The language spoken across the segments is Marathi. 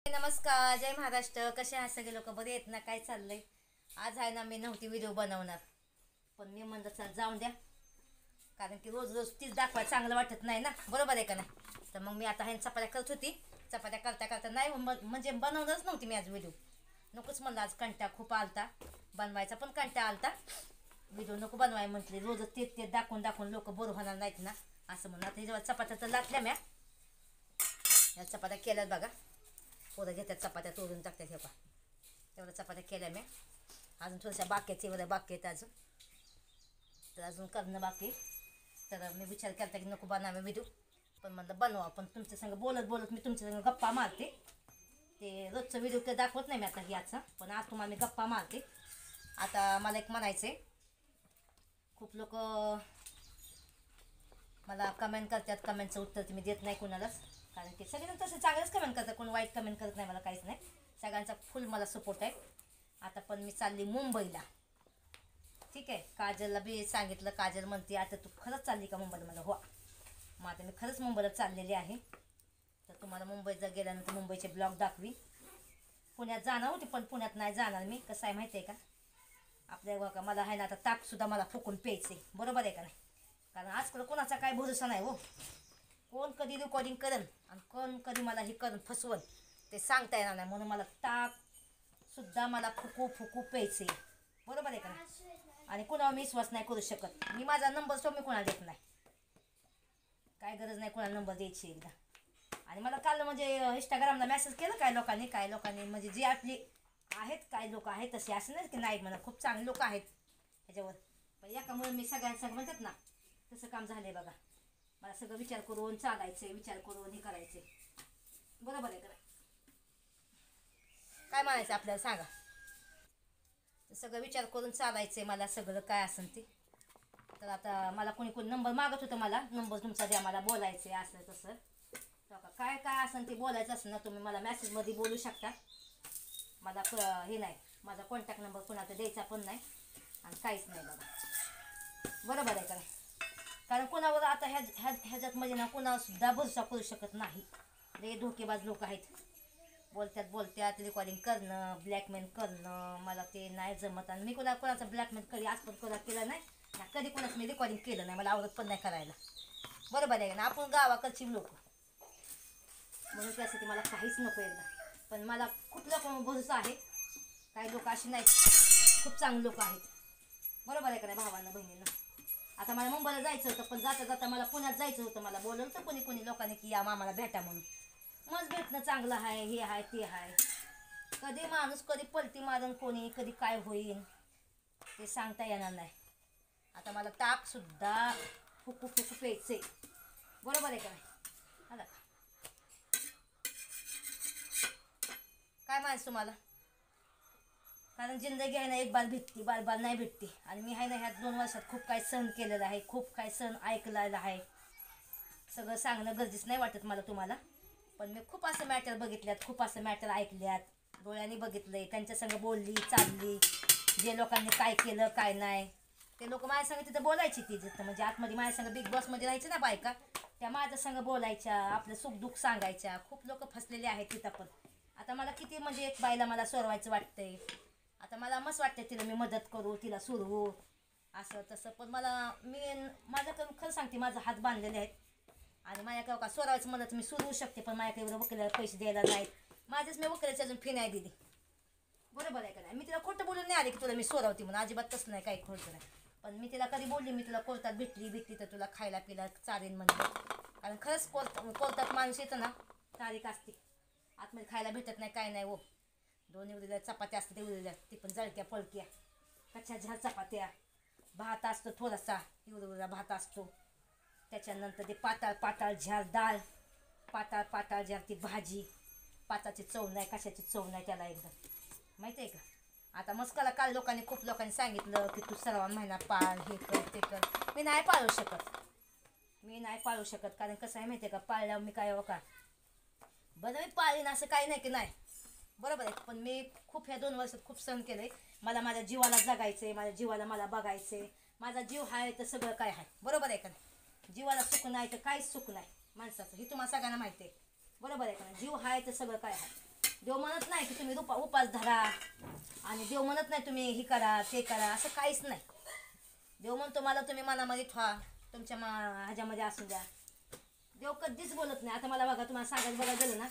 नमस्कार, जय महाराष्ट्र. कसे आहात सगळे लोक? बरे आहेत ना? काय चाललंय? आज आहे ना, मी नव्हती व्हिडिओ बनवणार, पण मी म्हणलं चल जाऊन द्या, कारण की रोज रोज तीच दाखवाय चांगलं वाटत नाही ना, बरोबर आहे का नाही? तर मग मी आता ह्या चपात्या करत होती. चपात्या करता करता नाही म्हणजे बनवणारच नव्हती मी आज व्हिडिओ. नकोच म्हणलं, आज कंटाळा खूप आलता बनवायचा, पण कंटाळा आलता. व्हिडिओ नको बनवाय म्हटले, रोजच तेच तेच दाखवून दाखवून लोक बोर होणार नाहीत ना, असं म्हणून आता जेव्हा चपात्या तर लाटल्या म्या, या चपात्या केल्यात बघा. पोरं घेतात चपात्या तोडून टाकतात. हे पा तेवढ्या चपात्या केल्या मी. अजून थोड्याशा बाक्याचे एवढ्या बाकी आहेत अजून, तर अजून करणं बाकी. तर मी विचार केला की नको बनावे व्हिडिओ, पण म्हणलं बनवा. पण तुमच्या संग बोलत बोलत मी तुमच्या संग गप्पा मारते. ते रोजचं व्हिडिओ तर दाखवत नाही मी आता याचा, पण आज तुम्हाला मी गप्पा मारते. आता मला एक म्हणायचं आहे, खूप लोक मला कमेंट करतात, कमेंटचं उत्तर तुम्ही देत नाही कुणालाच, कारण की सगळेजण तसे चांगलेच कमेंट करतात, कोण वाईट कमेंट करत नाही. मला काहीच नाही, सगळ्यांचा फुल मला सपोर्ट आहे. आता पण मी चालली मुंबईला, ठीक आहे. काजलला बी सांगितलं, काजल म्हणते आता तू खरंच चालली का मुंबईला? मला हो. मग आता मी खरंच मुंबईला चाललेली आहे. तर तुम्हाला मुंबईत गेल्यानंतर मुंबईचे ब्लॉग दाखवी. पुण्यात जाणार होती, पण पुण्यात नाही जाणार मी. कसं आहे माहिती आहे का, आपल्या बघा मला आहे ना आता ताकसुद्धा मला फुकून प्यायचं आहे, बरोबर आहे का नाही? कारण आजकाल कोणाचा काय भरोसा नाही हो. कोण कधी रेकॉर्डिंग करेन आणि कोण कधी मला हे करून फसवल ते सांगता येणार नाही. म्हणून मला ताकसुद्धा मला फुकू फुकू प्यायचे, बरोबर आहे का नाही? आणि कुणावर मी विश्वास नाही करू शकत. मी माझा नंबर सो मी कोणाला देत नाही, काय गरज नाही कोणाला नंबर द्यायची एकदा. आणि मला काल म्हणजे इंस्टाग्रामला मेसेज केलं काय लोकांनी म्हणजे जे आपली आहेत, काय लोक आहेत तसे, असं नाही की नाही म्हणा, खूप चांगले लोक आहेत ह्याच्यावर. पण एकामुळे मी सगळ्यांसंग म्हणतात ना, तसं काम झालंय बघा. मला सगळं विचार करून चालायचंय, विचार करून हे करायचंय, बरोबर आहे का? काय म्हणायचं आपल्याला सांगा? सगळं विचार करून चालायचंय मला, सगळं काय असेल ते. तर आता मला कोणी कोणी नंबर मागत होतं, मला नंबर तुमचा द्या, मला बोलायचंय असं तसं. तर काय काय असेल ते बोलायचं असेल ना, तुम्ही मला मेसेजमध्ये बोलू शकता. मला हे नाही, माझा कॉन्टॅक्ट नंबर कोणाचा द्यायचा पण नाही आणि काहीच नाही बघा, बरोबर आहे का? कारण कोणावर आता ह्याच्यात म्हणजे ना कोणावर सुद्धा भरोसा करू शकत नाही. लय धोकेबाज लोक आहेत, बोलत्यात रेकॉर्डिंग करणं, ब्लॅकमेल करणं. मला ते नाही जमत. आणि मी कोणाचं ब्लॅकमेल कधी आजपर्यंत केलं नाही ना, कधी कोणाचं मी रेकॉर्डिंग केलं नाही. मला आवडत पण नाही करायला, बरोबर आहे ना? आपण गावाकडची लोक, म्हणून त्यासाठी मला काहीच नको एकदा. पण मला खूप लोकांवर भरोसा आहे. काही लोक अशी नाहीत, खूप चांगले लोक आहेत, बरोबर आहे का नाही भावांना बहिणींना? आता मला मुंबईला जायचं होतं, पण जाता जाता मला पुण्यात जायचं होतं. मला बोलवलं तर कोणी लोकांनी की या मामाला भेटा म्हणून. मग भेटणं चांगलं आहे, हे आहे ते आहे. कधी माणूस कधी पलटी मारून कोणी कधी काय होईल ते सांगता येणार नाही. आता मला ताकसुद्धा फुकू फुकू प्यायचंय, बरोबर आहे का नाही? आता काय माहिती तुम्हाला, कारण जिंदगी आहे ना एक बार भेटती, बार बार नाही भेटती. आणि मी आहे ना ह्या 2 वर्षात खूप काय सहन केलेलं आहे, खूप काय सहन ऐकलेलं आहे. सगळं सांगणं गरजेचं नाही वाटत मला तुम्हाला, पण मी खूप असं मॅटर बघितल्यात, खूप असं मॅटर ऐकल्यात, डोळ्यांनी बघितलंय. त्यांच्या संग बोलली चालली, जे लोकांनी काय केलं काय नाही, ते लोक माझ्या संग तिथं बोलायची. ती जिथं म्हणजे आतमध्ये माझ्या संग बिग बॉसमध्ये राहायचं ना बायका, त्या माझ्या संग बोलायच्या, आपलं सुखदुःख सांगायच्या. खूप लोक फसलेले आहेत तिथं. पण आता मला किती म्हणजे एक बाईला मला सोडवायचं वाटतंय. आता मला मस्त वाटतं तिला मी मदत करू, तिला सोडवू असं तसं. पण माझ्याकडून खरं सांगते, माझा हात बांधलेले आहेत. आणि माझ्याकडे का सोडायचं म्हणत मी सोडवू शकते, पण माझ्याकडे एवढं वकिलाला पैसे द्यायला नाहीत. माझ्याच मी वकिलाची अजून फी नाही दिली, बरोबर आहे का नाही? मी तिला खोटं बोलून नाही आले की तुला मी सोडवते म्हणून, अजिबात तसं नाही, काही खोटं नाही. पण मी तिला कधी बोलली मी तुला कोर्टात भेटली तर तुला खायला पिला चालेल म्हणजे. कारण खरंच कोर्टात माणूस येतं ना, तारीख असते, आतमध्ये खायला भेटत नाही, काय नाही हो. 2 उरलेल्या चपात्या असतात, उरलेल्या ती पण जळक्या पळक्या, कच्च्या झाड चपात्या, भात असतो थोडासा, उरलेला भात असतो. त्याच्यानंतर ते पाताळ पाताळ झार डाळ, पाताळ पाताळ झार ती भाजी. पाताची चव नाही, कशाची चव नाही त्याला एकदम, माहिती आहे का? आता मस्काला काल खूप लोकांनी सांगितलं की तू सर्व महिना पाळ, हे कर ते कर. मी नाही पाळू शकत, कारण कसं आहे माहिती आहे का, पाळल्यावर मी काय हो का, बरं मी पाळीन असं काही नाही की नाही, बरोबर आहे. पण मी खूप ह्या 2 वर्षात खूप सहन केलंय. मला माझ्या जीवाला जगायचंय, माझ्या जीवाला मला बघायचंय. माझा जीव आहे तर सगळं काय आहे, बरोबर आहे का नाही? जीवाला सुख नाही तर काहीच सुख नाही माणसाचं, हे तुम्हाला सगळ्यांना माहिती आहे, बरोबर आहे का नाही? जीव आहे तर सगळं काय आहे. देव म्हणत नाही की तुम्ही उपास धरा, आणि देव म्हणत नाही तुम्ही हे करा ते करा, असं काहीच नाही. देव म्हणतो मला तुम्ही मनामध्ये ठेवा, तुमच्या ह्याच्यामध्ये असू द्या. देव कधीच बोलत नाही. आता मला बघा, तुम्हाला सांगायचं बघा झालं ना,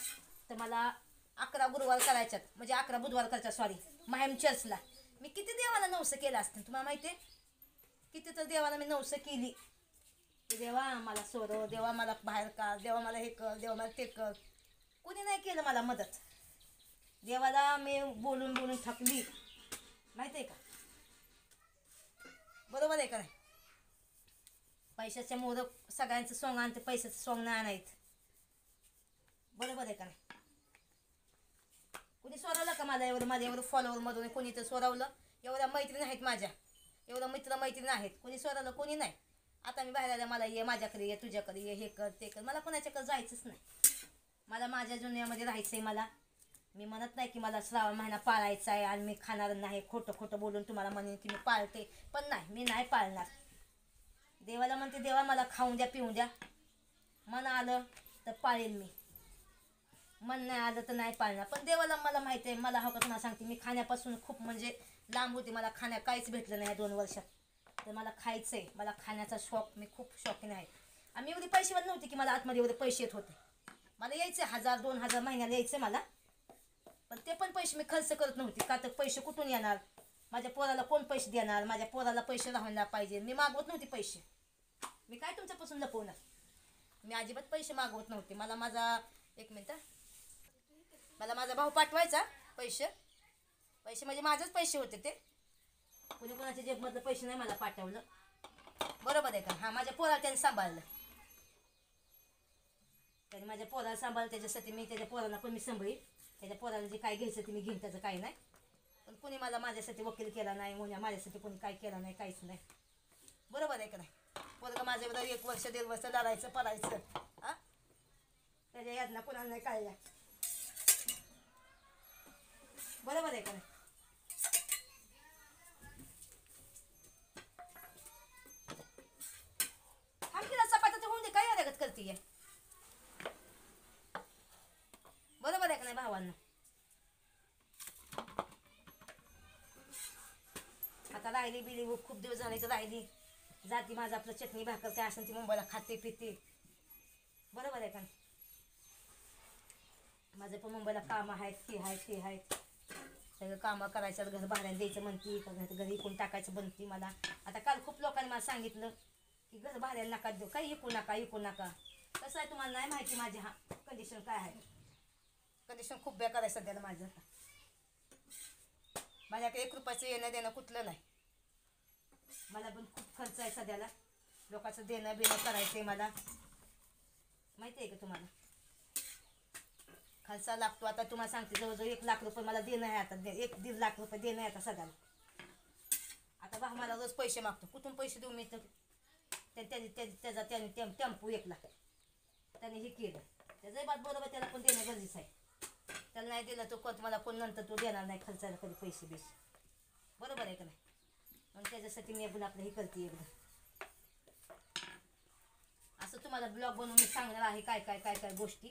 तर मला 11 गुरुवार करायच्यात, म्हणजे 11 बुधवार करायच्या, सॉरी, माहीम चर्चला. मी किती देवाला नवसं केलं असतं तुम्हाला माहिती आहे? किती तर देवाला मी नवसं केली की देवा मला सोडव, देवा मला बाहेर काढ, देवा मला हे कर, देवा मला ते कर. कोणी नाही केलं मला मदत. देवाला मी बोलून बोलून थकली, माहिती आहे का? बरोबर आहे का नाही? पैशाच्या मोर सगळ्यांचं सोंग आणते, पैशाचं सोंग नाही आणायचं. बरोबर आहे का नाही? कोणी सोडवलं का मला माझ्या एवढं फॉलोअरमधून? कोणी तर सोडवलं? एवढ्या मैत्रिणी आहेत माझ्या, एवढं मित्र मैत्रिणी आहेत, कोणी सोडवलं? कोणी नाही. आता मी बाहेर आल्या, मला ये माझ्याकडे, ये तुझ्याकडे, ये हे कर ते कर. मला कोणाच्याकडे जायचंच नाही. मला माझ्या दुनियामध्ये राहायचं आहे. मला, मी म्हणत नाही की मला श्रावण महिना पाळायचा आहे आणि मी खाणार नाही. खोटं खोटं बोलून तुम्हाला म्हणेन की मी पाळते, पण नाही, मी नाही पाळणार. देवाला म्हणते देवा मला खाऊन द्या, पिऊन द्या. मन आलं तर पाळेल मी, मन नाही आलं तर नाही पाळणार. पण देवाला मला माहिती आहे, मला हवं तुम्हाला सांगते, मी खाण्यापासून खूप म्हणजे लांब होती. मला खाण्या काहीच भेटलं नाही या 2 वर्षात. तर मला खायचं आहे, मला खाण्याचा शौक, मी खूप शौकीन आहे. आणि एवढी पैसेवाद नव्हती की मला आतमध्ये एवढे पैसे येत होते. मला यायचे 1000-2000 महिन्याला यायचे मला, पण ते पण पैसे मी खर्च करत नव्हते. का तर पैसे कुठून येणार? माझ्या पोराला कोण पैसे देणार? माझ्या पोराला पैसे राहायला पाहिजे. मी मागवत नव्हते पैसे. मी काय तुमच्यापासून लपवणार? मी अजिबात पैसे मागवत नव्हते. मला माझा, एक मिनटं, मला माझा भाऊ पाठवायचा पैसे. पैसे म्हणजे माझेच पैसे होते ते, कोणी कोणाच्या जेबमधलं पैसे नाही मला पाठवलं. बरोबर आहे का? हां, माझ्या पोराला त्याने सांभाळलं. त्याने माझ्या पोराला सांभाळलं, त्याच्यासाठी मी त्याच्या पोराला पण मी सांभाळी. त्याच्या पोराला जे काय घ्यायचं ते मी घेईन, त्याचं काही नाही. पण कोणी मला माझ्यासाठी वकील केला नाही, माझ्यासाठी कोणी काय केलं नाही, काहीच नाही. बरोबर आहे का नाही? पोरगं माझ्याबरोबर 1 वर्ष 1.5 वर्ष लढायचं, पडायचं. हां, त्याच्या यातना कोणाला नाही काढल्या. बरोबर आहे का नाही? आमची चपात्याचं होऊन दे, काय अडगत करते? बरोबर आहे का नाही भावांना? आता राहिली बिली खूप दिवस झाले तर राहिली जाती. माझं आपलं चटणी भाकर काय असेल ती मुंबईला खाते पिते. बरोबर आहे का नाही? माझं पण मुंबईला कामं आहेत, ते आहेत, ते आहेत. सगळं कामं करायचं, घर भाड्याने द्यायचं म्हणती, घरी इकून टाकायचं म्हणती मला. आता काल खूप लोकांनी मला सांगितलं की घर भाड्याला नका देऊ, काही इकू नका, इकू नका. कसं आहे तुम्हाला नाही माहिती माझी कंडिशन काय आहे. कंडिशन खूप बेकार आहे सध्याला माझं. माझ्याकडे 1 रुपयाचं येणं देणं कुठलं नाही. मला पण खूप खर्च आहे सध्याला. लोकांचं देणं बिणं करायचं आहे मला, माहिती आहे का तुम्हाला? खर्च लागतो. आता तुम्हाला सांगते, जवळजवळ 1 लाख रुपये मला देणं आहे. आता 1-1.5 लाख रुपये देणं आहे आता सध्याला. आता बा मला रोज पैसे मागतो, कुठून पैसे देऊ मी? तर त्याचा त्याने टेम्पो 1 लाख त्याने हे केलं, त्याचंही बात बरोबर, त्याला पण देणं गरजेचं आहे. त्याला नाही दिलं तो मला कोण नंतर तो देणार नाही खर्चाला कधी पैसे बिसे. बरोबर आहे का नाही? म्हणून त्याच्यासाठी मी आपण आपलं हे करते एकदा. असं तुम्हाला ब्लॉग बनवून मी सांगणार आहे काय काय काय काय गोष्टी.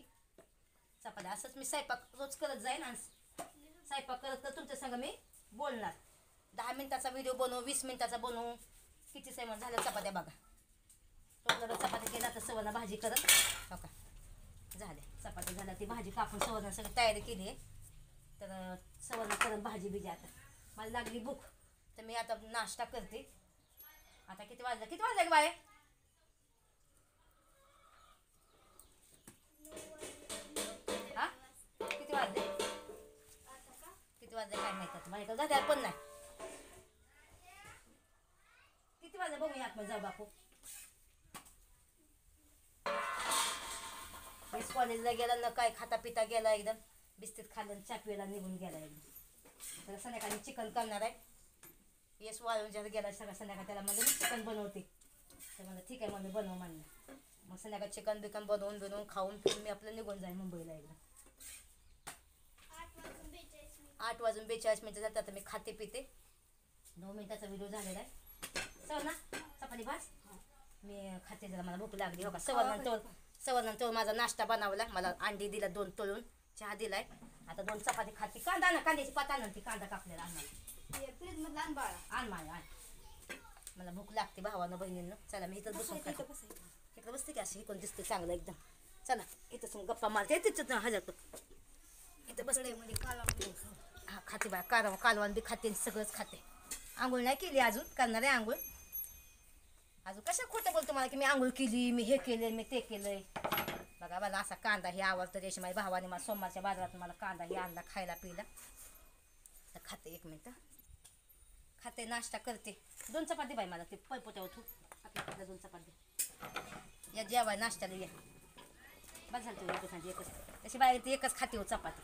चपात्या असंच मी स्वयंपाक रोज करत जाईन आणि स्वयंपाक करत करत तुमच्या संग मी बोलणार. 10 मिनिटाचा व्हिडिओ बनवू, 20 मिनिटाचा बनवू, किती सेवन झालं. चपात्या बघा, टोपलं चपात्या केला तर सवना भाजी करत हो का झाल्या. चपात्या झाल्या, ती भाजी कापून सवना सगळी तयारी केली आहे. तर सवना करत भाजी बिजी. आता मला लागली भूक तर मी आता नाश्ता करते. आता किती वाजलं बाय? हा, किती वाजले काय माहिती माझ्याकडे जाते पण नाही. किती वाजले बघू आतमध्ये जाऊ बापू. मीच कॉलेजला गेला न काय खाता पिता गेला, एकदम बिस्किट खाल्लं, चापीला निघून गेला एकदम. तर संध्याकाळी चिकन करणार आहे. येस वाळून ज्याला गेला सगळं संध्याकाळी त्याला म्हणजे मी चिकन बनवते. तर मला ठीक आहे मम्मी बनव म्हणलं. मग संध्याकाळी चिकन बिकन बनवून खाऊन पिऊन मी आपलं निघून जाईन मुंबईला एकदम. 8:42 जातात. आता मी खाते पिते. 9 मिनिटाचा व्हिडिओ झालेला आहे. चल ना चपाती भाज, मी खाते जरा, मला भूक लागली. हो का, सवरनंतर माझा नाश्ता बनवला. मला अंडी दिला 2 तळून, चहा दिलाय. आता 2 चपाती खाते. कांदा ना, कांद्याची पात आणून ती कांदा कापलेला आणणार फ्रीज मधला आण बाळा. आण माय आण. मला भूक लागते भावानं बहिणींना. चला मी इथं बसून खाते. इकडं बसते की अशी इकडून दिसते चांगलं एकदम. चला इथं गप्पा मारते तिथं हजर इथं बसते. हा खाते बा कालवान बी खाते सगळंच खाते. आंघोळ नाही केली अजून, करणार आहे आंघोळ अजून. कशा खोटं बोलतो मला की मी आंघोळ केली, मी हे केलंय, मी ते केलंय. बघा मला असा कांदा हे आवडतं. रेशमाई भावाने मला सोमवारच्या बाजारात मला कांदा हे आणला खायला पिला. तर खाते 1 मिनिट खाते, नाश्ता करते. 2 चपाती बाई मला ते पोट्यावर आपल्या 2 चपाती या जेवाय नाश्त्याला या. बस झालं एकच तशी बाई ती एकच खाते हो चपाती.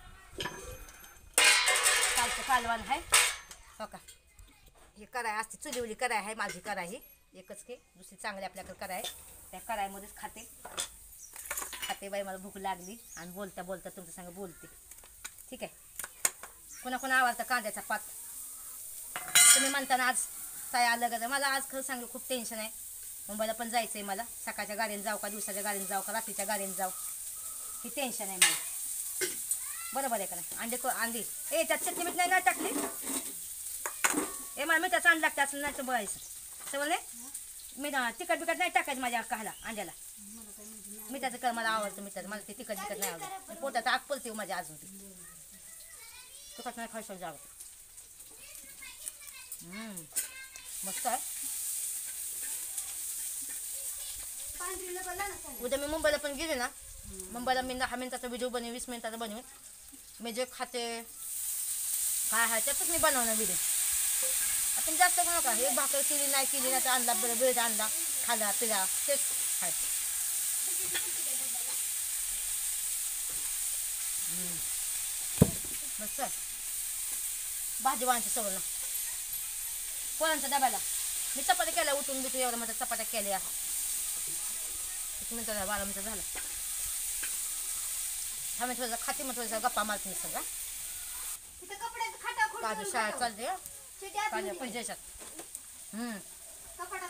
कालचं कालवान आहे हो का. हे कराय असते चुलीवली कराय आहे माझी कराय ही एकच की. दुसरी चांगली आपल्याकडे कराय त्या करायमध्येच खाते बाई. मला भूक लागली आणि बोलता बोलता तुमच्या संग बोलते. ठीक आहे. कोणा आवडतं कांद्याचा पात. तुम्ही म्हणताना आज काय आलं का. मला आज खरं सांगू खूप टेन्शन आहे. मुंबईला पण जायचं आहे मला. सकाळच्या गाडीने जाऊ का, दिवसाच्या गाडीने जाऊ का, रात्रीच्या गाडीने जाऊ, ही टेन्शन आहे मला. बरोबर आहे का नाही. अंडी ए त्यात चटणी मीठ नाही टाकली. ए मला मिठाचं अंड लागतं असं नाही तर बघायचं सवय नाही. मी तिखट बिकट नाही टाकायचं माझ्या काहाला अंड्याला. मिठाचं कर मला आवडतं मिठाचं. मला ते तिखट बिकट नाही आवडतं. पोटात आग पडते माझ्या अजून ते तिखट नाही खायचं जावं. मस्त आहे. उद्या मी मुंबईला पण गेले ना. मुंबईला मी 10 मिनिटाचा व्हिडिओ बनवेन, 20 मिनिटाचा बनवेन. मी जे खाते काय आहे त्यातच मी बनवणार व्हिडिओ. आपण जास्त करू नका. हे भाकर केली नाही केली नाही तर आणला ब्रेड आणला खाल्ला पिला तेच खायचं. मस्त भाजी वाढायची सगळं ना पोरांच्या डब्याला. मी चपात्या केल्या उठून बिटून एवढं माझ्या चपात्या केल्या. 1 मिनिट झालं 12 मिनिटं झालं. थांबे थोडं खाते मग थोडंसं गप्पा मारते मी सगळं. काजू शाळा चालते काजू पैशात.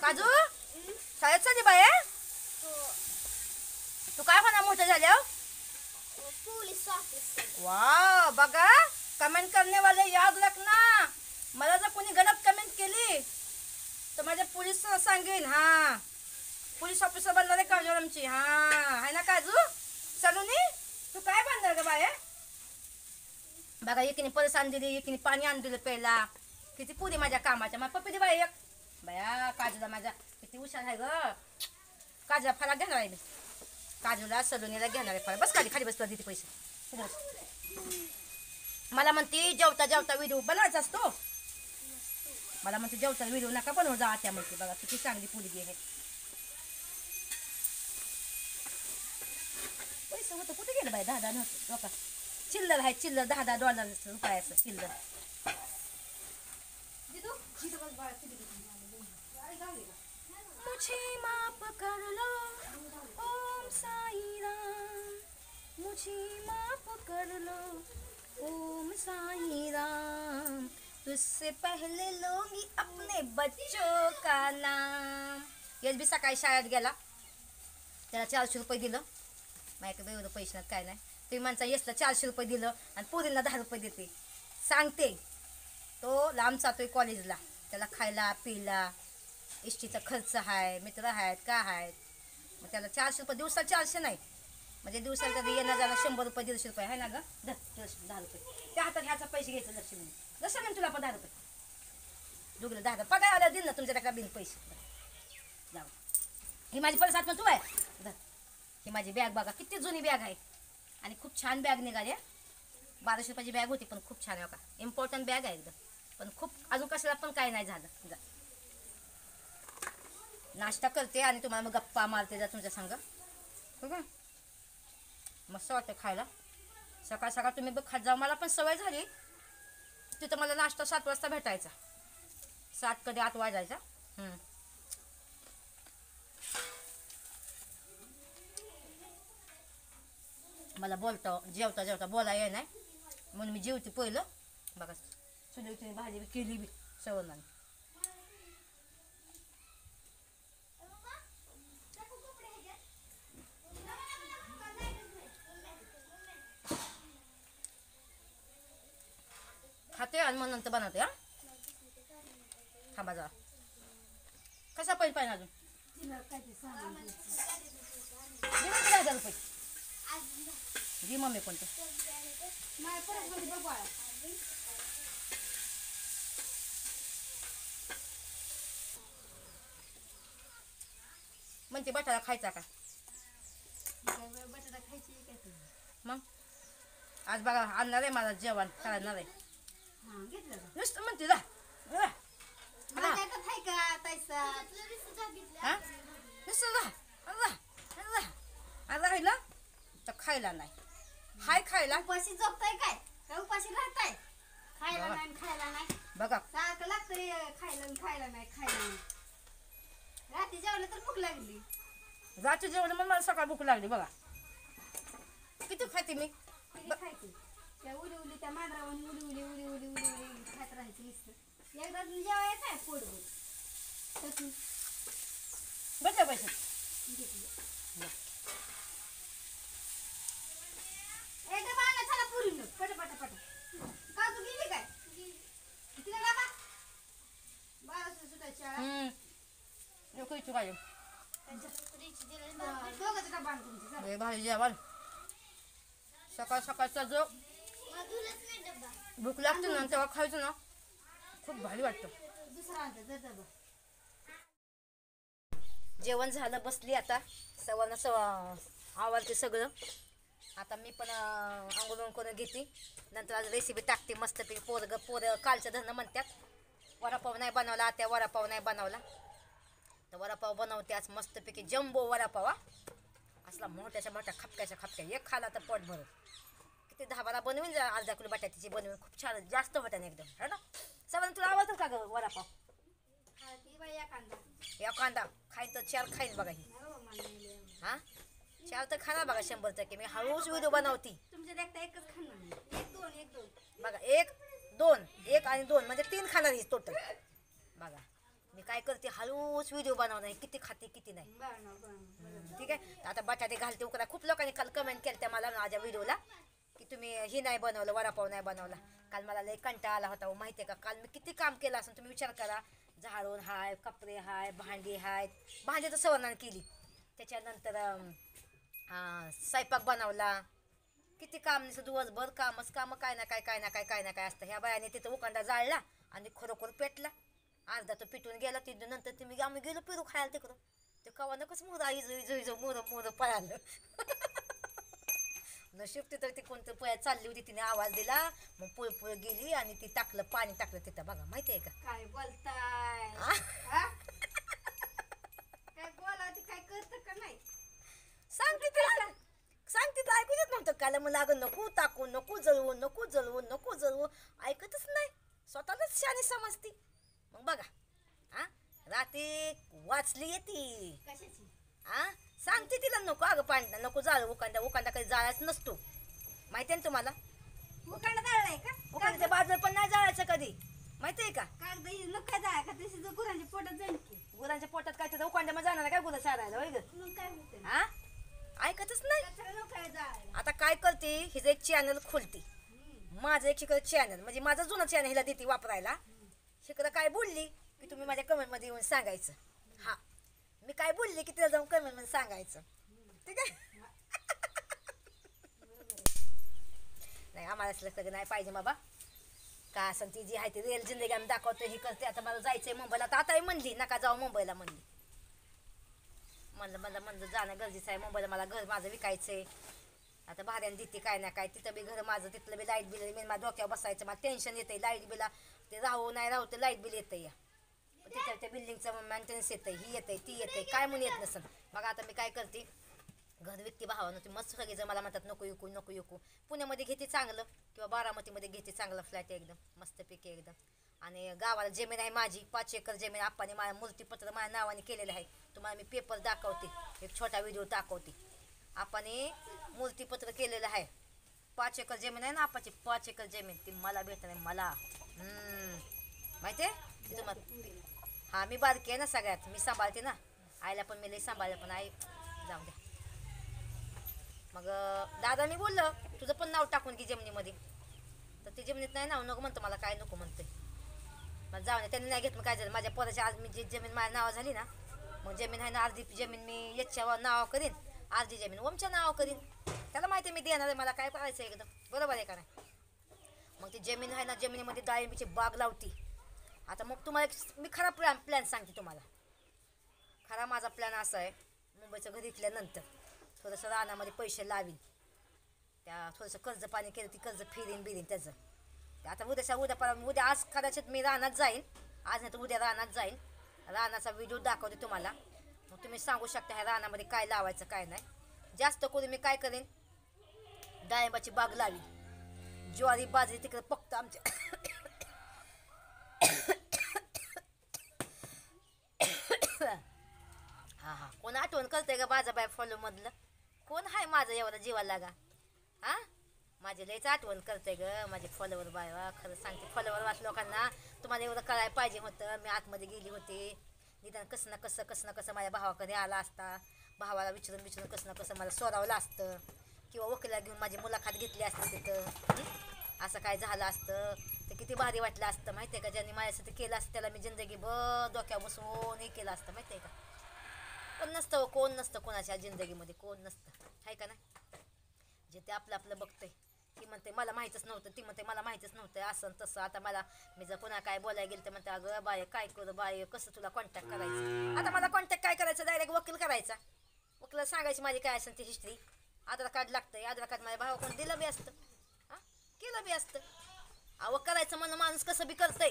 काजू शाळेत चालली बाय. तू काय होणार मोठं झाल्यावर. वाव बघा कमेंट करने वाले याद रखना. मला जर कोणी गलत कमेंट केली तर माझ्या पोलीस सांगेन. हा पोलीस ऑफिसर बनणार आहे काजू आमची. हा आहे ना काजू सलोनी. तू काय बनणार ग बाय. बघा एकीने परस आण दिली, एकीने पाणी आण दिलं प्यायला. किती पुरी माझ्या कामाच्या. मला पप्पी दे बाई एक. बया काजूला माझ्या किती हुशार आहे ग. काजूला फराक घेणार आहे मी. काजूला सलोनीला घेणार आहे फराक. बस खाली बस तुला देते पैसे. मला म्हणते जेवता जेवता व्हिडिओ बनवायचा असतो. मला म्हणते जेवता व्हिडिओ नका बनवू जा आत्या म्हणते. बघा किती चांगली पोरगी आहे. पैसे होतं कुठे गेलं बाई. 10 नव्हतं बघा. चिल्लर आहे चिल्लर $10 रुपयाचं चिल्लर. मुझे माफ कर लो ओम साई राम. मुझे माफ कर लो ओम साई राम. तुझसे पहले लोगी अपने बच्चों का नाम. यश बी सकाळी शाळेत गेला. त्याला 400 रुपये दिलं. माझ्याकडे एवढं पैसे नाही काय नाही. तुम्ही माणसा यशला 400 रुपये दिलं आणि पोरीला 10 रुपये देते. सांगते तो लांब जातोय कॉलेजला. त्याला खायला पिला इष्टीचा खर्च आहे, मित्र आहेत का आहेत. मग त्याला 400 रुपये दिवसाला 400 नाही म्हणजे दिवसाला कधी येणं जाणं 100 रुपये 150 रुपये आहे ना ग. 10 रुपये त्या हातात ह्याचा पैसे घ्यायचं लक्ष्मी. जसं म्हणून तुला पण 10 रुपये दुगलं 10 पगार आला दिन ना तुमच्या त्याला बिन पैसे जाऊ. ही माझी परसात पण तू आहे. ही माझी बॅग बघा किती जुनी बॅग आहे आणि खूप छान बॅग निघाली. 1200 रुपयाची बॅग होती पण खूप छान आहे का. इम्पॉर्टंट बॅग आहे एकदम. पण खूप अजून कशाला पण काही नाही झालं. जा नाश्ता करते आणि तुम्हाला मग गप्पा मारते जा तुमच्या संग. ठीक आहे मस्त वाटतं खायला. सकाळ सकाळ तुम्ही बघ खात जाऊ. मला पण सवय झाली. तिथं मला नाश्ता 7 वाजता भेटायचा. 7 कधी 8 वाजायचा. मला जेवता जेवता बोला ये नाही म्हणून मी जेवते पहिलं. बघा चुलीवरची भाजी बी केली बी सवनाने. खाते आणि मग नंतर बनवते. हा थांबा जरा. कसा पाहिजे अजून 1000 रुपये जी मम्मी कोणतं म्हणते बटाटा खायचा का मग आज बघा आणणार आहे मला जेवण करणार आहे नुसतं म्हणते जा राहिलं तर खायला नाही हाय खायला उपाशी झोपताय काय उपाशी राहताय खायला नाही खायला नाही बघा सारखं लागतंय खायला नाही रात्री जेवलं तर भूक लागली रात्री जेवण मग मला सकाळ भूक लागली बघा किती खाते मी खायची त्या उली त्या मांजरावर उली खात राहायची नुसतं एकदा जेवायचं काय पोटभर बघा पैसे एकदा बाळा चला पुरीनं पट का तू गेली काय तिला बाबा बाळा सुटायची शाळा इच्छू काय दोघांचं डबा आण तुमचं भाजी जेवण सकाळ सकाळचा जो भूक लागते ना तेव्हा खायचं ना खूप भारी वाटतं दुसरा आणतं डबा जेवण झालं बसली आता सव्वा आवडते सगळं आता मी पण आंघोळ करून घेते नंतर आज रेसिपी टाकते मस्तपैकी पोरं कालचं धरणं म्हणतात वडापाव नाही बनवला त्या वडापाव नाही बनवला तर वडापाव बनवते आज मस्तपैकी जम्बो वडापाव असला मोठ्या खपक्या एक खाला तर पोट भरून किती 10-12 बनवून जा अर्धा किलो बटाट्याची बनवून खूप छान जास्त होत्या एकदम है ना सगळ्यांना तुला आवडतं का ग वडापाव या कांदा खाईन तर 4 खाईन बघा ही हा 4 तर खाणार बघा 100% मी हळूच व्हिडिओ बनवती तुमच्या देखता एकच खाणार एक दोन बघा 1 2 1 आणि 2 म्हणजे 3 खाणार ही टोटल बघा मी काय करते हळूच व्हिडिओ बनवणार किती खाते किती नाही ठीक आहे आता बटाटे घालते उकरा खूप लोकांनी काल कमेंट केल्या मला माझ्या व्हिडिओला की तुम्ही ही नाही बनवलं वडापाव नाही बनवला काल मला लई कंटाळा आला होता माहिती आहे का काल मी किती काम केलं असं तुम्ही विचार करा झाडून हाय कपडे हाय भांडी आहेत भांडी तर सवरणाने केली त्याच्यानंतर स्वयंपाक बनवला किती काम नसतं दिवसभर काम काय ना काय असतं ह्या बायाने तिथं उकांडा जाळला आणि खरोखर पेटला अर्धा तो पिटून गेला तिथं नंतर आम्ही गेलो पिरू खायला तिकडं ते कवा नकच मोर इजो मोर पळालं नशीब तिथं ती कोणतं पळ्यात चालली होती तिने आवाज दिला मग पुळ गेली आणि ती पाणी टाकलं तिथं बघा माहिती आहे का काय बोलताय काय बोलावती काय करत का नाही सांगते तिला ऐकू येत नव्हतं काल मला अगं नको टाकू नको जळवू ऐकतच नाही स्वतःलाच शानी समजती मग बघा हा रात्री वाचली येते कशाची सांगते तिला नको अगं पाणी नको जाळू उकांडा काही जाळायच नसतो माहिती आहे ना तुम्हाला उकांडा जाळलाय का उकांड्याच्या बाजूला पण नाही जाळायचं कधी माहिती आहे का कागद नको काय जाय का तशी गुरांच्या पोटात जाईल की गुरांच्या पोटात काय तिथं उकांड्यामध्ये जाणार काय गुरं सारायला होय ग मग काय होतं हा ऐकतच नाही नको काय जाय आता काय करते हिचं एक चॅनल खोलते माझं एक शिकत चॅनल म्हणजे माझं जुनं चॅनल हिला देते वापरायला शिकत काय बोलली की तुम्ही माझ्या कमेंटमध्ये येऊन सांगायचं हा मी काय बोलली की तिला जाऊन कमेंटमध्ये सांगायचं ठीक आहे नाही आम्हाला असलं सगळं नाही पाहिजे बाबा का असं ती जी आहे ती रिअल जिंदगी आम्ही दाखवतो ही करते आता मला जायचंय मुंबईला तर आताही म्हणली नका जाऊ मुंबईला म्हणली म्हणलं जाणं गरजेचं आहे मुंबईला मला घर माझं विकायचंय आता भाड्याने देते काय ना काय तिथं बी घर माझं तिथलं बी लाईट बिल मी माझ्या डोक्यावर बसायचं मला टेन्शन येतंय लाईट बिला ते राहू तर लाईट बिल येतं या तिथं त्या बिल्डिंगचं मेंटेनन्स येतंय ही येतंय ती येतंय काय म्हणून येत नसेल मग आता मी काय करते घर विकते भावानं ती मस्त सगळेजण मला म्हणतात नको विकू पुण्यामध्ये घेते चांगलं किंवा बारामतीमध्ये घेते चांगलं फ्लॅट एकदम मस्तपैकी एकदम आणि गावाला जमीन आहे माझी 5 एकर जमीन आप्पाने माझ्या मूर्तीपत्र माझ्या नावाने केलेलं आहे तुम्हाला मी पेपर दाखवते एक छोटा व्हिडिओ दाखवते आप्पाने मूर्तीपत्र केलेलं आहे 5 एकर जमीन आहे ना आप्पाची 5 एकर जमीन ती मला भेटणार आहे मला माहिती आहे तुम्हाला हां मी बारकी आहे ना सगळ्यात मी सांभाळते ना आईला पण मी लई सांभाळलं पण आई जाऊ द्या मग दादाने बोललं तुझं पण नाव टाकून की जमिनीमध्ये तर ते जमिनीत नाही नाव नको म्हणतो, मला काय नको म्हणते. मला जाऊ दे, त्यांनी नाही घेत. मग काय झालं, माझ्या पोराची आज मी जी जमीन माझ्या नावावर झाली ना, मग जमीन आहे ना, अर्धी जमीन मी याच्या नावावर करीन, अर्धी जमीन ओमच्या नावावर करीन. त्याला माहिती आहे मी देणार आहे, मला काय करायचं एकदम बरोबर आहे का नाही. मग ती जमीन आहे ना, जमिनीमध्ये डाळिंबीची बाग लावती. आता मग तुम्हाला मी खरा प्लॅन सांगते तुम्हाला. खरा माझा प्लॅन असा आहे, मुंबईचं घर घेतल्यानंतर थोडंसं रानामध्ये पैसे लावीन, त्या थोडंसं कर्ज पाणी केलं, ती कर्ज फिरीन त्याचं. आता उद्या आज कदाचित मी रानात जाईन, आज नाही तर उद्या रानात जाईन, रानाचा व्हिडिओ दाखवते तुम्हाला. मग तुम्ही सांगू शकता ह्या रानामध्ये काय लावायचं काय नाही. जास्त करून मी काय करेन, डाळिंबाची बाग लावीन, ज्वारी बाजरी तिकडे पकतं आमच्या. हा कोण आठवण करतंय का बाजाबाई फॉलोमधलं? कोण आहे माझं एवढं जीवाला लागा? हा माझी लयच आठवण करते ग माझे फॉलोवर बायवा. खरं सांगते, फॉलोवर वाच लोकांना, तुम्हाला एवढं कळायला पाहिजे होतं. मी आतमध्ये गेली होते, निदान कसं ना कसं माझ्या भावाकडे आला असता, भावाला विचारून कसं ना कसं मला सोडावलं असतं, किंवा वकिला घेऊन माझी मुलाखत घेतली असते तिथं. असं काय झालं असतं ते किती भारी वाटलं असतं माहिती आहे का. ज्यांनी माझ्यासाठी केलं असतं त्याला मी जिंदगी डोक्यावर बसवून हे केलं असतं माहिती आहे का. पण नसतं, कोण नसतं कोणाच्या जिंदगीमध्ये, कोण नसतं आहे का नाही. जे ते आपलं आपलं बघतंय. ती म्हणते मला माहीतच नव्हतं, ती म्हणते मला माहीतच नव्हतं, असं तसं. आता मला मी जर कोणा काय बोलायला गेलं तर म्हणते अगं बाय काय करू बाय, कसं तुला कॉन्टॅक्ट करायचं. आता मला कॉन्टॅक्ट काय करायचं, डायरेक्ट वकील करायचा, वकिला सांगायची माझी काय असेल ती हिस्ट्री. आधार कार्ड लागतंय, आधार कार्ड माझ्या भावा कोण दिलं बी असतं, हां केलं बी असतं. अहो करायचं म्हणून माणूस कसं बी करतंय,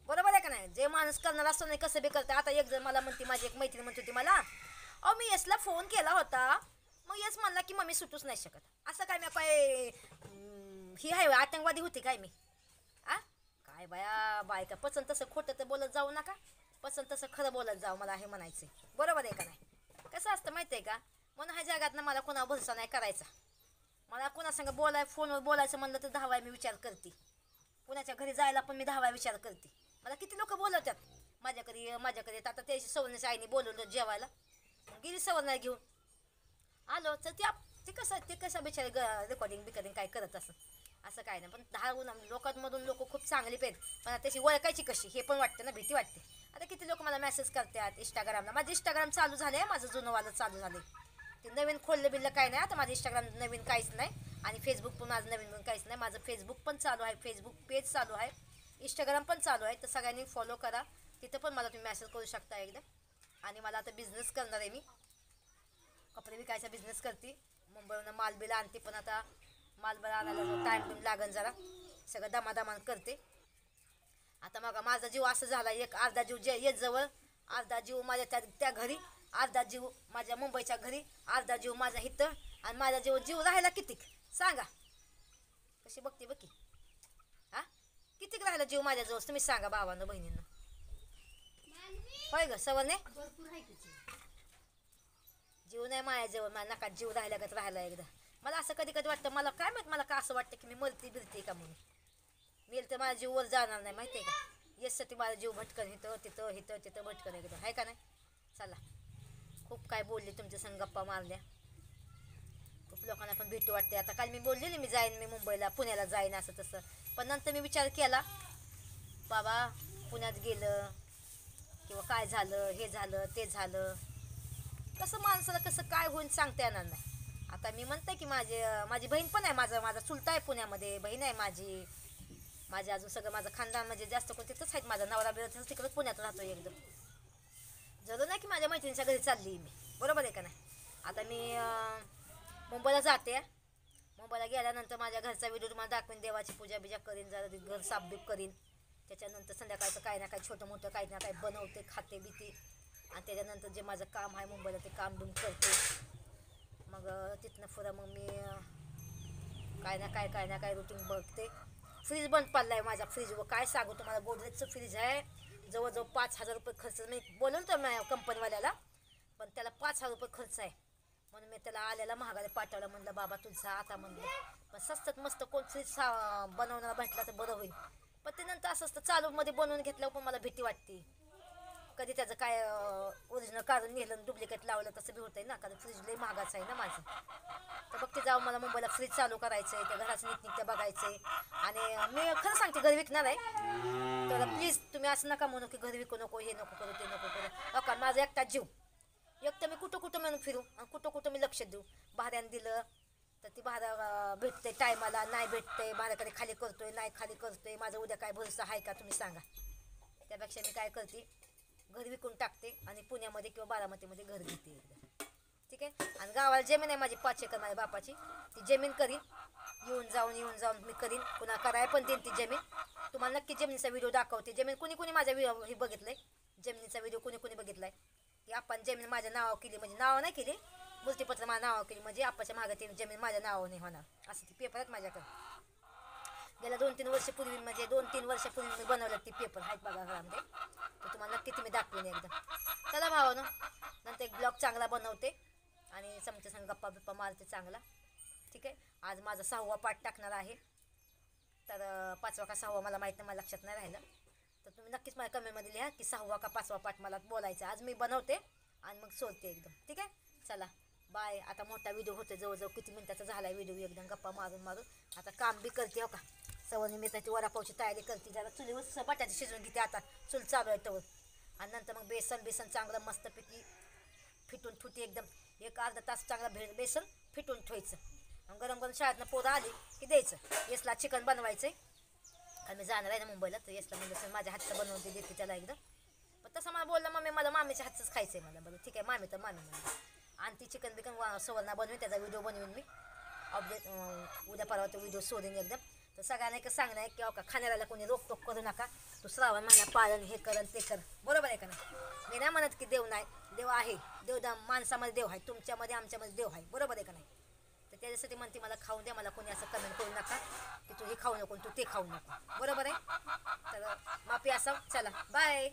बरोबर आहे का नाही. जे माणूस करणार असतो नाही कसं बी करतंय. आता एक जण मला म्हणते, माझी एक मैत्रीण म्हणत होती मला, अहो मी यसला फोन केला होता, मग यस म्हणला की मग मी सुटूच नाही शकत. असं काय मी काय ही आहे आतंकवादी होती काय मी? काय बायका पसंत तसं खोटं तर बोलत जाऊ नका, पसंत तसं खरं बोलत जाऊ, मला हे म्हणायचं बरोबर आहे का नाही. कसं असतं माहिती आहे का, म्हणून ह्या जगात ना मला कोणा भरोसा नाही करायचा. मला कोणासंग फोनवर बोलायचं म्हणलं तर 10 वेळा मी विचार करते. कुणाच्या घरी जायला पण मी 10 वेळा विचार करते. मला किती लोक बोलवतात माझ्याकडे आता त्याची सवर्णाच्या आईने बोलवलं जेवायला, गेली सवर्णा घेऊन आलो तर ते कसं बिचारे रेकॉर्डिंग काय करत असं काय नाही. पण 10 लोकांमधून लोक खूप चांगली पेत, पण त्याची ओळखायची कशी हे पण वाटतं ना, भीती वाटते. आता किती लोक मला मेसेज करतात इंस्टाग्रामला. माझं इंस्टाग्राम चालू झालं आहे, माझं जुनंवालं चालू झालं आहे. ते नवीन खोललं बिल्लं काय नाही. आता माझं इंस्टाग्राम नवीन काहीच नाही, आणि फेसबुक पण माझं नवीन काहीच नाही. माझं फेसबुक पण चालू आहे, फेसबुक पेज चालू आहे, इंस्टाग्राम पण चालू आहे. तर सगळ्यांनी फॉलो करा, तिथं पण मला तुम्ही मेसेज करू शकता एकदा. आणि मला आता बिझनेस करणार आहे, मी कपडे विकायचा बिझनेस करते. मुंबईवरून माल बिल आणते, पण आता माल बिल आणायला टाईम लागन जरा, सगळं दमादमान करते. आता मग माझा जीव असं झाला, एक अर्धा जीव येत जवळ, अर्धा जीव माझ्या त्या घरी, अर्धा जीव माझ्या मुंबईच्या घरी, अर्धा जीव माझ्या इथं. आणि माझा जीव राहिला कितीक सांगा, कशी बघते बघी कितीक राहिला जीव माझ्याजवळ तुम्ही सांगा भावांना बहिणींना. होय ग सवरणे, जीव नाही माझ्याजवळ, माझ्या नका जीव राहिला एकदा. मला असं कधी कधी वाटतं, मला काय माहित मला का असं वाटतं की मी मरती बिरते का म्हणून. मेल तर माझ्या जीव वर जाणार नाही माहिती आहे का. यासाठी माझा जीव भटकन इथं तिथं भटकन एकदा आहे का नाही. चला, खूप काय बोलले तुमच्या संग, गप्पा मारल्या, खूप लोकांना पण भेटू वाटते. आता काल मी बोललेली मी जाईन, मी मुंबईला पुण्याला जाईन असं तसं, पण नंतर मी विचार केला बाबा पुण्यात गेलं किंवा काय झालं, हे झालं ते झालं, कसं माणसाला कसं काय होईन सांगता येणार नाही. आता मी म्हणते की माझी बहीण पण आहे, माझा चुलता आहे पुण्यामध्ये, बहीण आहे माझी अजून सगळं माझं खानदान म्हणजे जास्त कोण तिथंच आहेत. माझा नवरा बिरा तिकडं पुण्यात राहतो एकदम. जरूर नाही की माझ्या मैत्रिणीच्या घरी चालली मी, बरोबर आहे का नाही. आता मी मुंबईला जाते, मुंबईला गेल्यानंतर माझ्या घरचा व्हिडिओ तुम्हाला दाखवेन, देवाची पूजा बिजा करीन, जरा घर साफबीफ करीन. त्याच्यानंतर संध्याकाळचं काही ना काही छोटं मोठं काही ना काही बनवते, खाते बिते. आणि त्याच्यानंतर जे माझं काम आहे मुंबईला ते काम बिम करते. मग तिथनं पुढं मग मी काय ना काय रुटीन बघते. फ्रीज बंद पडला आहे माझा, फ्रीजवर काय सांगू तुम्हाला. गोदरेजचं फ्रीज आहे, जवळजवळ 5,000 रुपये खर्च. मी बोलवलं तर माझ्या कंपनीवाल्याला, पण त्याला 5,000 रुपये खर्च आहे. म्हणून मी त्याला आल्याला महागाने पाठवलं. म्हणलं बाबा तुझा आता म्हणलं, पण स्वस्तात मस्त कोण फ्रीज बनवणारा भेटला तर बरं होईल. पण ते नंतर असं असतं चालूमध्ये बनवून घेतल्यावर पण मला भीती वाटते. कधी त्याचं काय ओरिजिनल काढून नेलं डुप्लिकेट लावलं तसं बी होतंय ना, कारण फ्रीज लई महागाचं आहे ना माझं. तर बघते जाऊ मला मुंबईला फ्रीज चालू करायचं आहे, त्या घराचं नीटनित्य बघायचं आहे. आणि मी खरं सांगते घर विकणार आहे. तर प्लीज तुम्ही असं नका म्हणू की घर विकू नको, हे नको करू, ते नको करू. हो का, माझा एकटा जीव, एकटं मी कुठं कुठं म्हणून फिरू आणि कुठं कुठं मी लक्ष देऊ. भाड्यानं दिलं तर ती भाडं भेटते टायमाला, नाही भेटते भाड्याकडे खाली करतोय, नाही खाली करतोय. माझं उद्या काय भरोसा आहे का तुम्ही सांगा. त्यापेक्षा मी काय करते, घर विकून टाकते आणि पुण्यामध्ये किंवा बारामतीमध्ये घर घेते एकदा. ठीक आहे. आणि गावाला जमीन आहे माझी 5 एकर माझ्या बापाची, ती जमीन करीन, येऊन जाऊन मी करीन. पुन्हा करायला पण देईन ती जमीन. तुम्हाला नक्की जमिनीचा व्हिडिओ दाखवते. जमीन कुणी माझा हे बघितलंय, जमिनीचा व्हिडिओ कुणी बघितलाय की आपण जमीन माझ्या नावावर केली, म्हणजे नाव नाही केली, मूर्तीपत्र माझ्या नावावर केली, म्हणजे आपाच्या मागे ती जमीन माझ्या नावावर नाही होणार. असं ती पेपर आहेत माझ्याकडे. गेल्या 2-3 वर्षापूर्वी, म्हणजे 2-3 वर्षापूर्वी मी बनवलं ती पेपर आहेत बघा घरामध्ये. तर तुम्हाला नक्की तुम्ही दाखवेन एकदम. चला भावानं, नंतर एक ब्लॉग चांगला बनवते आणि समजा संग गप्पा बिप्पा मारते चांगला. ठीक आहे. आज माझा 6वा पाठ टाकणार आहे. तर 5वा का 6वा मला माहीत नाही, मला लक्षात नाही राहिलं. तर तुम्ही नक्कीच मला कमेंटमध्ये लिहा की 6वा का 5वा पाठ मला बोलायचा. आज मी बनवते आणि मग सोडते एकदम. ठीक आहे. चला बाय. आता मोठा व्हिडिओ होतो, जवळजवळ किती मिनिटाचा झाला आहे व्हिडिओ, एकदम गप्पा मारून. आता काम बी करते. हो का, सवनी मी ती वडापावची तयारी करते. जरा चुलीवर बटाटे शिजवून घेते. आता चूल चालू आहे तवर. आणि नंतर मग बेसन चांगलं मस्तपैकी फिटून ठुते एकदम. 1 अर्धा तास चांगला बेसन फिटून ठेवायचं. आणि गरम शाळेतनं पोरं आली की द्यायचं. येसला चिकन बनवायचं आहे, आणि मी जाणार आहे ना मुंबईला. तर येसला म्हणजे माझ्या हातचं बनवून देते त्याला एकदम. पण तसं मला बोललं मम्मी, मला मामीच्या हातचंच खायचं आहे मला. बरं ठीक आहे मामी, तर मामी म्हणा. आणि ती चिकन बिकन सवरना बनवीन, त्याचा व्हिडिओ बनवीन मी. उद्या परवा तो व्हिडिओ सोडेन एकदम. तर सगळ्यांना एक सांगणं आहे की का खाण्याला कोणी रोकटोक करू नका. तू श्रावण महिना पाळण, हे करन ते कर. बरोबर आहे का नाही. मी नाही म्हणत की देव नाही, देव आहे. माणसामध्ये देव आहे, तुमच्यामध्ये आमच्यामध्ये देव आहे. बरोबर आहे का नाही. तर त्याच्यासाठी म्हणते मला खाऊन द्या. मला कोणी असं कमेंट करू नका की तू हे खाऊ नको, तू ते खाऊ नको. बरोबर आहे. तर माफी असावं. चला बाय.